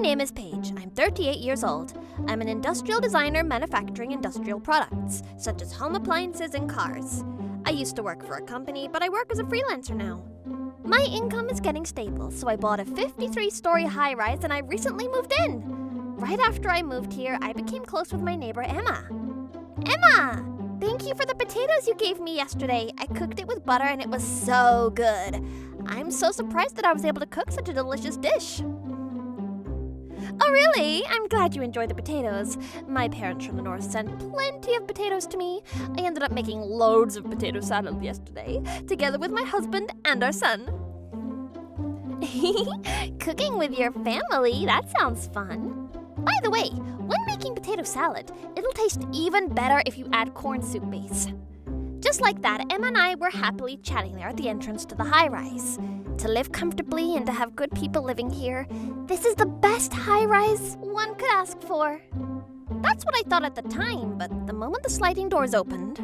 name is Paige. I'm 38 years old. I'm an industrial designer manufacturing industrial products, such as home appliances and cars. I used to work for a company, but I work as a freelancer now. My income is getting stable, so I bought a 53-story high-rise and I recently moved in. Right after I moved here, I became close with my neighbor Emma. Emma! Thank you for the potatoes you gave me yesterday. I cooked it with butter and it was so good. I'm so surprised that I was able to cook such a delicious dish. Oh really? I'm glad you enjoyed the potatoes. My parents from the north sent plenty of potatoes to me. I ended up making loads of potato salad yesterday, together with my husband and our son. Cooking with your family, that sounds fun. By the way, when making potato salad, it'll taste even better if you add corn soup base. Just like that, Emma and I were happily chatting there at the entrance to the high-rise. To live comfortably and to have good people living here, this is the best high-rise one could ask for. That's what I thought at the time, but the moment the sliding doors opened...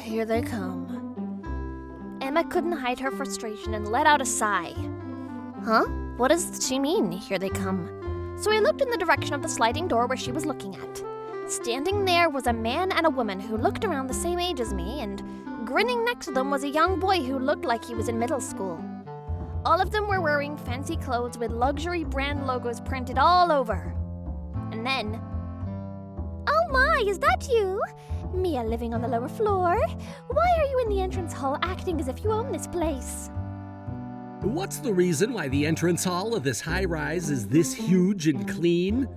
here they come. Emma couldn't hide her frustration and let out a sigh. Huh? What does she mean, here they come? So I looked in the direction of the sliding door where she was looking at. Standing there was a man and a woman who looked around the same age as me, and grinning next to them was a young boy who looked like he was in middle school. All of them were wearing fancy clothes with luxury brand logos printed all over. And then... Oh my, is that you? Mia living on the lower floor? Why are you in the entrance hall acting as if you own this place? What's the reason why the entrance hall of this high-rise is this huge and clean?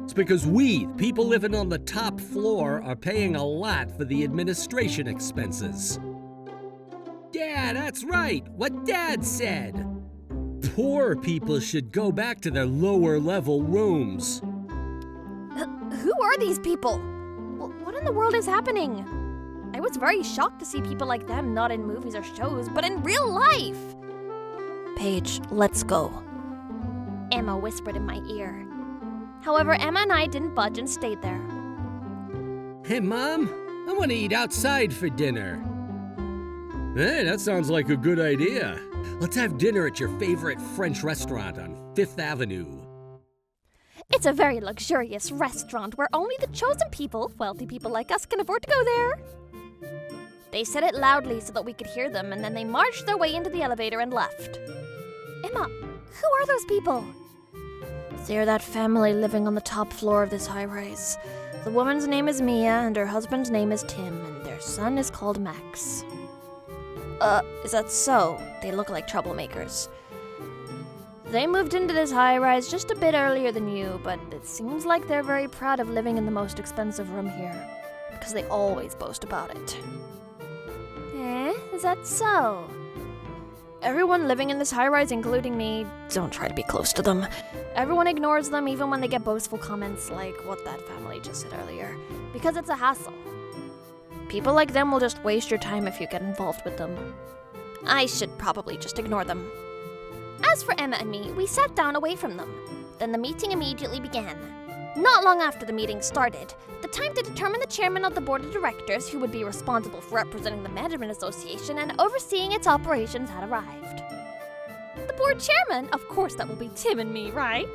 It's because we, people living on the top floor, are paying a lot for the administration expenses. Yeah, that's right, what Dad said. Poor people should go back to their lower level rooms. Who are these people? What in the world is happening? I was very shocked to see people like them not in movies or shows, but in real life. Paige, let's go. Emma whispered in my ear. However, Emma and I didn't budge and stayed there. Hey, Mom, I want to eat outside for dinner. Hey, that sounds like a good idea. Let's have dinner at your favorite French restaurant on 5th Avenue. It's a very luxurious restaurant where only the chosen people, wealthy people like us, can afford to go there. They said it loudly so that we could hear them, and then they marched their way into the elevator and left. Emma, who are those people? They're that family living on the top floor of this high-rise. The woman's name is Mia, and her husband's name is Tim, and their son is called Max. Is that so? They look like troublemakers. They moved into this high-rise just a bit earlier than you, but it seems like they're very proud of living in the most expensive room here, because they always boast about it. Is that so? Everyone living in this high-rise, including me, don't try to be close to them. Everyone ignores them even when they get boastful comments like what that family just said earlier, because it's a hassle. People like them will just waste your time if you get involved with them. I should probably just ignore them. As for Emma and me, we sat down away from them. Then the meeting immediately began. Not long after the meeting started, the time to determine the chairman of the board of directors who would be responsible for representing the management association and overseeing its operations had arrived. The board chairman? Of course that will be Tim and me, right?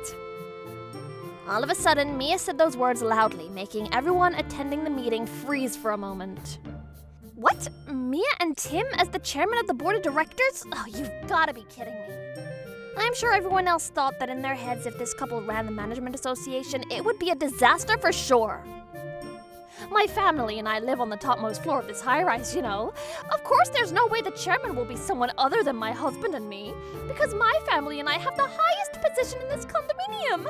All of a sudden, Mia said those words loudly, making everyone attending the meeting freeze for a moment. What? Mia and Tim as the chairman of the board of directors? Oh, you've gotta be kidding me. I'm sure everyone else thought that in their heads if this couple ran the management association, it would be a disaster for sure. My family and I live on the topmost floor of this high-rise, you know. Of course there's no way the chairman will be someone other than my husband and me, because my family and I have the highest position in this condominium.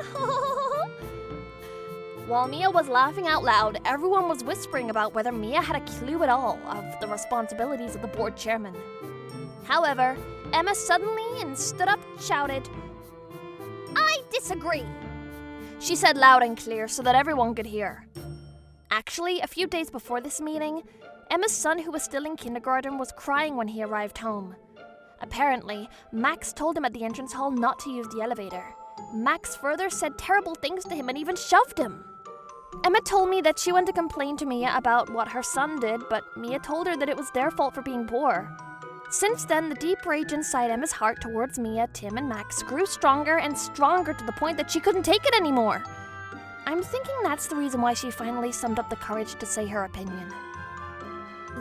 While Mia was laughing out loud, everyone was whispering about whether Mia had a clue at all of the responsibilities of the board chairman. However, Emma suddenly stood up and shouted, "I disagree!" She said loud and clear so that everyone could hear. Actually, a few days before this meeting, Emma's son, who was still in kindergarten, was crying when he arrived home. Apparently, Max told him at the entrance hall not to use the elevator. Max further said terrible things to him and even shoved him. Emma told me that she went to complain to Mia about what her son did, but Mia told her that it was their fault for being poor. Since then, the deep rage inside Emma's heart towards Mia, Tim, and Max grew stronger and stronger to the point that she couldn't take it anymore. I'm thinking that's the reason why she finally summoned up the courage to say her opinion.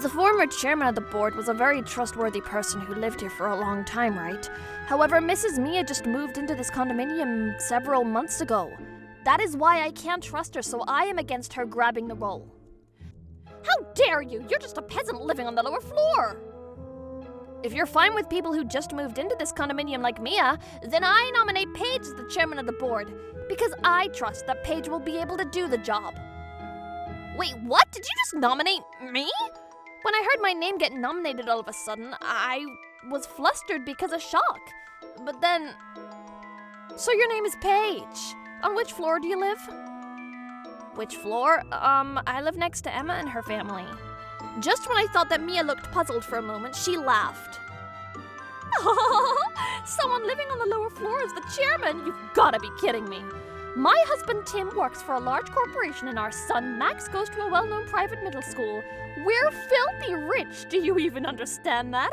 The former chairman of the board was a very trustworthy person who lived here for a long time, right? However, Mrs. Mia just moved into this condominium several months ago. That is why I can't trust her, so I am against her grabbing the role. How dare you! You're just a peasant living on the lower floor! If you're fine with people who just moved into this condominium like Mia, then I nominate Paige as the chairman of the board, because I trust that Paige will be able to do the job. Wait, what? Did you just nominate me? When I heard my name get nominated all of a sudden, I was flustered because of shock. But then... So your name is Paige. On which floor do you live? Which floor? I live next to Emma and her family. Just when I thought that Mia looked puzzled for a moment, she laughed. Someone living on the lower floor is the chairman? You've gotta be kidding me. My husband Tim works for a large corporation and our son Max goes to a well-known private middle school. We're filthy rich, do you even understand that?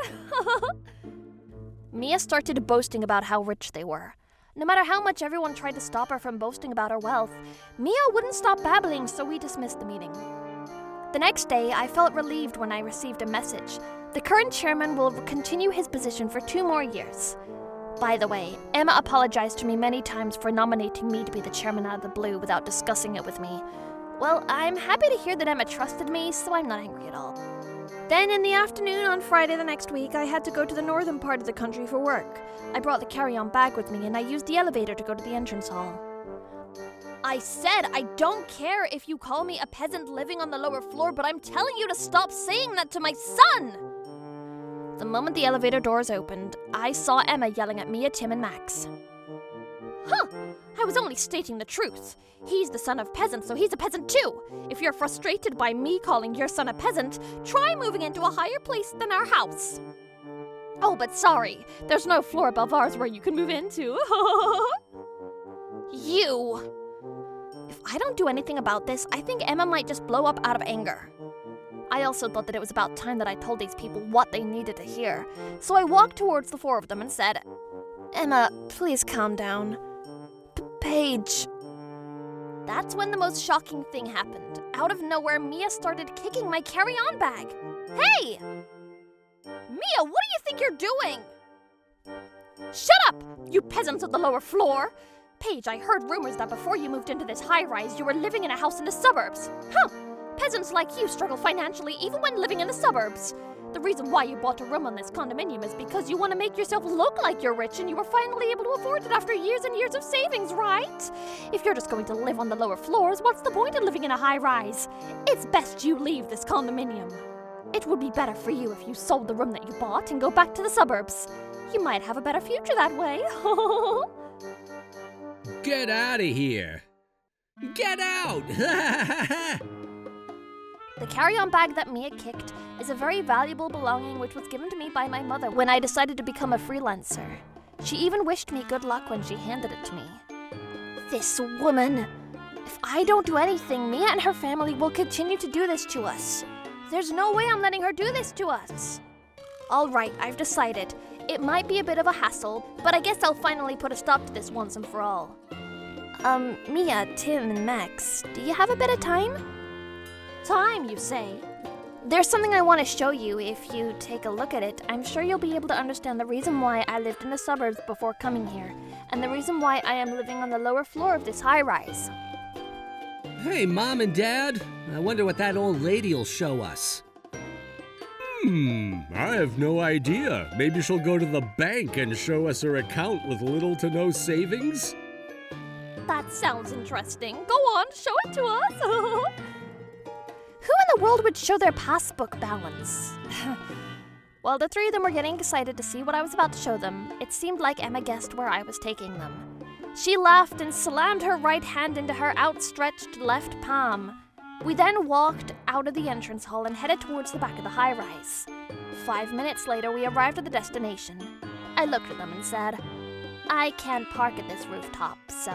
Mia started boasting about how rich they were. No matter how much everyone tried to stop her from boasting about her wealth, Mia wouldn't stop babbling, so we dismissed the meeting. The next day, I felt relieved when I received a message. The current chairman will continue his position for 2 more years. By the way, Emma apologized to me many times for nominating me to be the chairman out of the blue without discussing it with me. Well, I'm happy to hear that Emma trusted me, so I'm not angry at all. Then in the afternoon on Friday the next week, I had to go to the northern part of the country for work. I brought the carry-on bag with me and I used the elevator to go to the entrance hall. I said I don't care if you call me a peasant living on the lower floor, but I'm telling you to stop saying that to my son! The moment the elevator doors opened, I saw Emma yelling at Mia, Tim, and Max. Huh! I was only stating the truth. He's the son of peasants, so he's a peasant too. If you're frustrated by me calling your son a peasant, try moving into a higher place than our house. Oh, but sorry, there's no floor above ours where you can move into. You! If I don't do anything about this, I think Emma might just blow up out of anger. I also thought that it was about time that I told these people what they needed to hear, so I walked towards the 4 of them and said, Emma, please calm down. Paige. That's when the most shocking thing happened. Out of nowhere, Mia started kicking my carry-on bag. Hey! Mia, what do you think you're doing? Shut up, you peasants of the lower floor! Paige, I heard rumors that before you moved into this high-rise, you were living in a house in the suburbs. Huh! Peasants like you struggle financially even when living in the suburbs. The reason why you bought a room on this condominium is because you want to make yourself look like you're rich and you were finally able to afford it after years and years of savings, right? If you're just going to live on the lower floors, what's the point of living in a high-rise? It's best you leave this condominium. It would be better for you if you sold the room that you bought and go back to the suburbs. You might have a better future that way. Get out of here! Get out! The carry-on bag that Mia kicked is a very valuable belonging which was given to me by my mother when I decided to become a freelancer. She even wished me good luck when she handed it to me. This woman! If I don't do anything, Mia and her family will continue to do this to us. There's no way I'm letting her do this to us. Alright, I've decided. It might be a bit of a hassle, but I guess I'll finally put a stop to this once and for all. Mia, Tim, and Max, do you have a bit of time? Time, you say? There's something I want to show you. If you take a look at it, I'm sure you'll be able to understand the reason why I lived in the suburbs before coming here, and the reason why I am living on the lower floor of this high-rise. Hey, Mom and Dad, I wonder what that old lady'll show us. I have no idea. Maybe she'll go to the bank and show us her account with little to no savings? That sounds interesting. Go on, show it to us. Who in the world would show their passbook balance? While the 3 of them were getting excited to see what I was about to show them, it seemed like Emma guessed where I was taking them. She laughed and slammed her right hand into her outstretched left palm. We then walked out of the entrance hall and headed towards the back of the high-rise. 5 minutes later, we arrived at the destination. I looked at them and said, I can't park at this rooftop, so...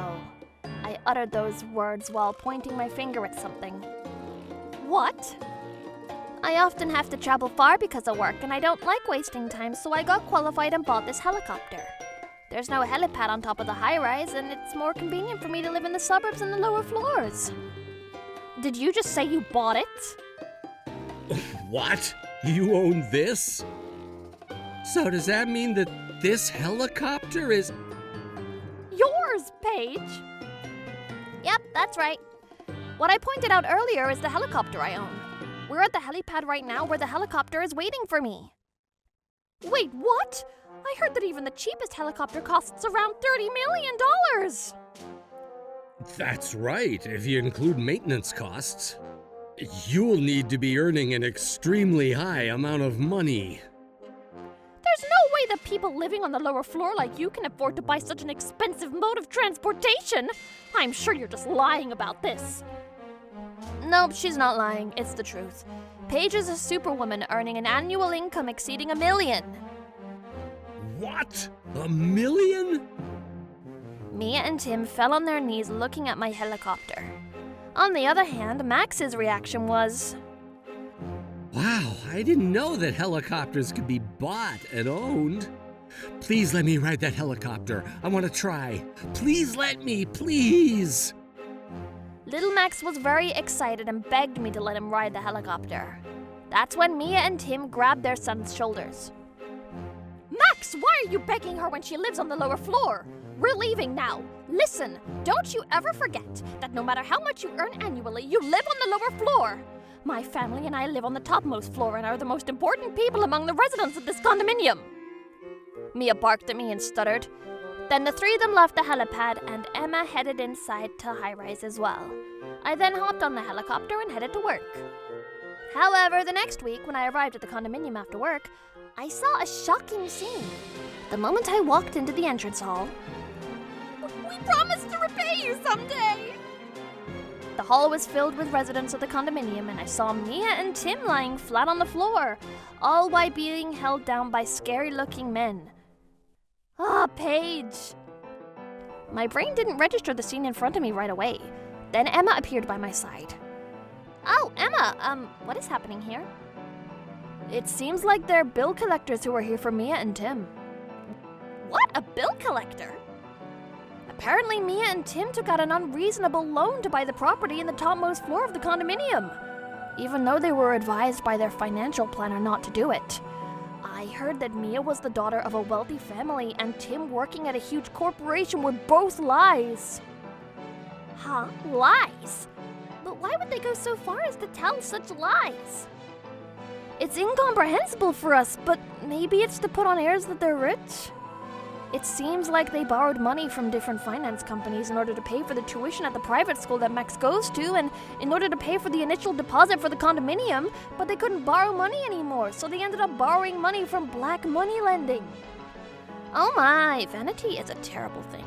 I uttered those words while pointing my finger at something. What? I often have to travel far because of work, and I don't like wasting time, so I got qualified and bought this helicopter. There's no helipad on top of the high-rise, and it's more convenient for me to live in the suburbs and the lower floors. Did you just say you bought it? What? You own this? So does that mean that this helicopter is... Yours, Paige! Yep, that's right. What I pointed out earlier is the helicopter I own. We're at the helipad right now where the helicopter is waiting for me. Wait, what? I heard that even the cheapest helicopter costs around $30 million! That's right, if you include maintenance costs. You'll need to be earning an extremely high amount of money. There's no way that people living on the lower floor like you can afford to buy such an expensive mode of transportation. I'm sure you're just lying about this. Nope, she's not lying. It's the truth. Paige is a superwoman earning an annual income exceeding $1 million. What? $1 million? Mia and Tim fell on their knees looking at my helicopter. On the other hand, Max's reaction was... Wow, I didn't know that helicopters could be bought and owned. Please let me ride that helicopter. I want to try. Please let me, please. Little Max was very excited and begged me to let him ride the helicopter. That's when Mia and Tim grabbed their son's shoulders. Max, why are you begging her when she lives on the lower floor? We're leaving now. Listen, don't you ever forget that no matter how much you earn annually, you live on the lower floor. My family and I live on the topmost floor and are the most important people among the residents of this condominium. Mia barked at me and stuttered. Then the three of them left the helipad and Emma headed inside to high-rise as well. I then hopped on the helicopter and headed to work. However, the next week when I arrived at the condominium after work, I saw a shocking scene. The moment I walked into the entrance hall... We promised to repay you someday! The hall was filled with residents of the condominium and I saw Mia and Tim lying flat on the floor, all while being held down by scary-looking men. Ah, Paige! My brain didn't register the scene in front of me right away. Then Emma appeared by my side. Oh, Emma, what is happening here? It seems like they're bill collectors who are here for Mia and Tim. What? A bill collector? Apparently Mia and Tim took out an unreasonable loan to buy the property in the topmost floor of the condominium, even though they were advised by their financial planner not to do it. I heard that Mia was the daughter of a wealthy family and Tim working at a huge corporation were both lies. Huh? Lies? But why would they go so far as to tell such lies? It's incomprehensible for us, but maybe it's to put on airs that they're rich? It seems like they borrowed money from different finance companies in order to pay for the tuition at the private school that Max goes to and in order to pay for the initial deposit for the condominium, but they couldn't borrow money anymore, so they ended up borrowing money from black money lending. Oh my, vanity is a terrible thing.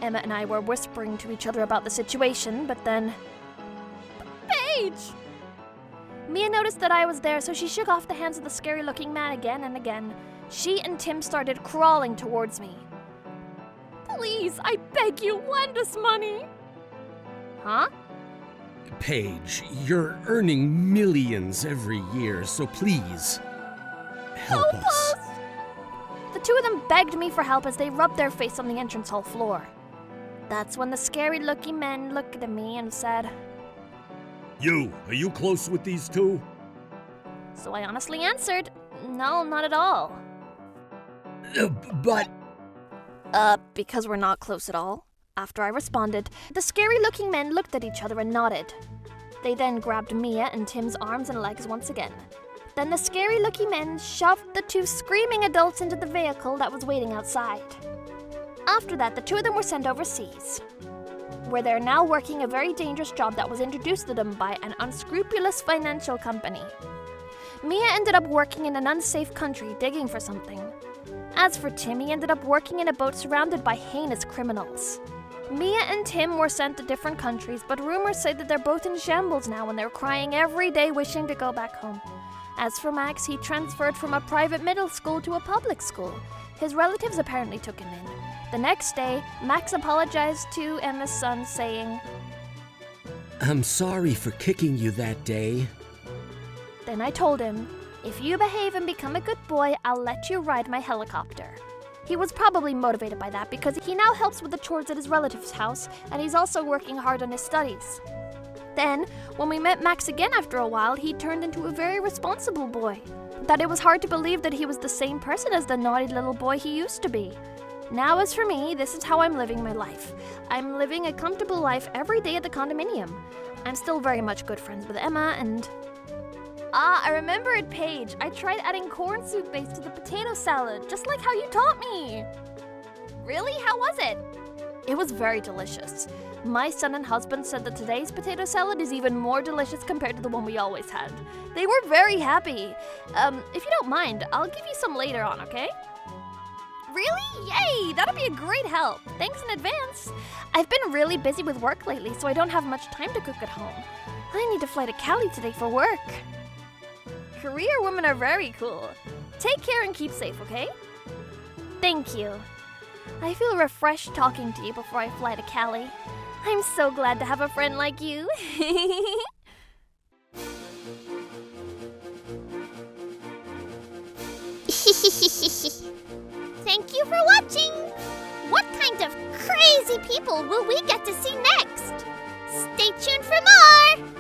Emma and I were whispering to each other about the situation, but then... Paige! Mia noticed that I was there, so she shook off the hands of the scary-looking man again and again. She and Tim started crawling towards me. Please, I beg you, lend us money. Huh? Paige, you're earning millions every year, so please, help us. The two of them begged me for help as they rubbed their face on the entrance hall floor. That's when the scary-looking men looked at me and said, Are you close with these two? So I honestly answered, no, not at all. But... Because we're not close at all. After I responded, the scary-looking men looked at each other and nodded. They then grabbed Mia and Tim's arms and legs once again. Then the scary-looking men shoved the two screaming adults into the vehicle that was waiting outside. After that, the two of them were sent overseas, where they're now working a very dangerous job that was introduced to them by an unscrupulous financial company. Mia ended up working in an unsafe country digging for something. As for Tim, he ended up working in a boat surrounded by heinous criminals. Mia and Tim were sent to different countries, but rumors say that they're both in shambles now and they're crying every day wishing to go back home. As for Max, he transferred from a private middle school to a public school. His relatives apparently took him in. The next day, Max apologized to Emma's son, saying, I'm sorry for kicking you that day. Then I told him, if you behave and become a good boy, I'll let you ride my helicopter. He was probably motivated by that because he now helps with the chores at his relative's house, and he's also working hard on his studies. Then, when we met Max again after a while, he turned into a very responsible boy. That it was hard to believe that he was the same person as the naughty little boy he used to be. Now, as for me, this is how I'm living my life. I'm living a comfortable life every day at the condominium. I'm still very much good friends with Emma and... I remember it, Paige. I tried adding corn soup base to the potato salad, just like how you taught me. Really? How was it? It was very delicious. My son and husband said that today's potato salad is even more delicious compared to the one we always had. They were very happy. If you don't mind, I'll give you some later on, okay? Really? Yay! That'll be a great help. Thanks in advance. I've been really busy with work lately, so I don't have much time to cook at home. I need to fly to Cali today for work. Career women are very cool. Take care and keep safe, okay? Thank you. I feel refreshed talking to you before I fly to Cali. I'm so glad to have a friend like you. Thank you for watching! What kind of crazy people will we get to see next? Stay tuned for more!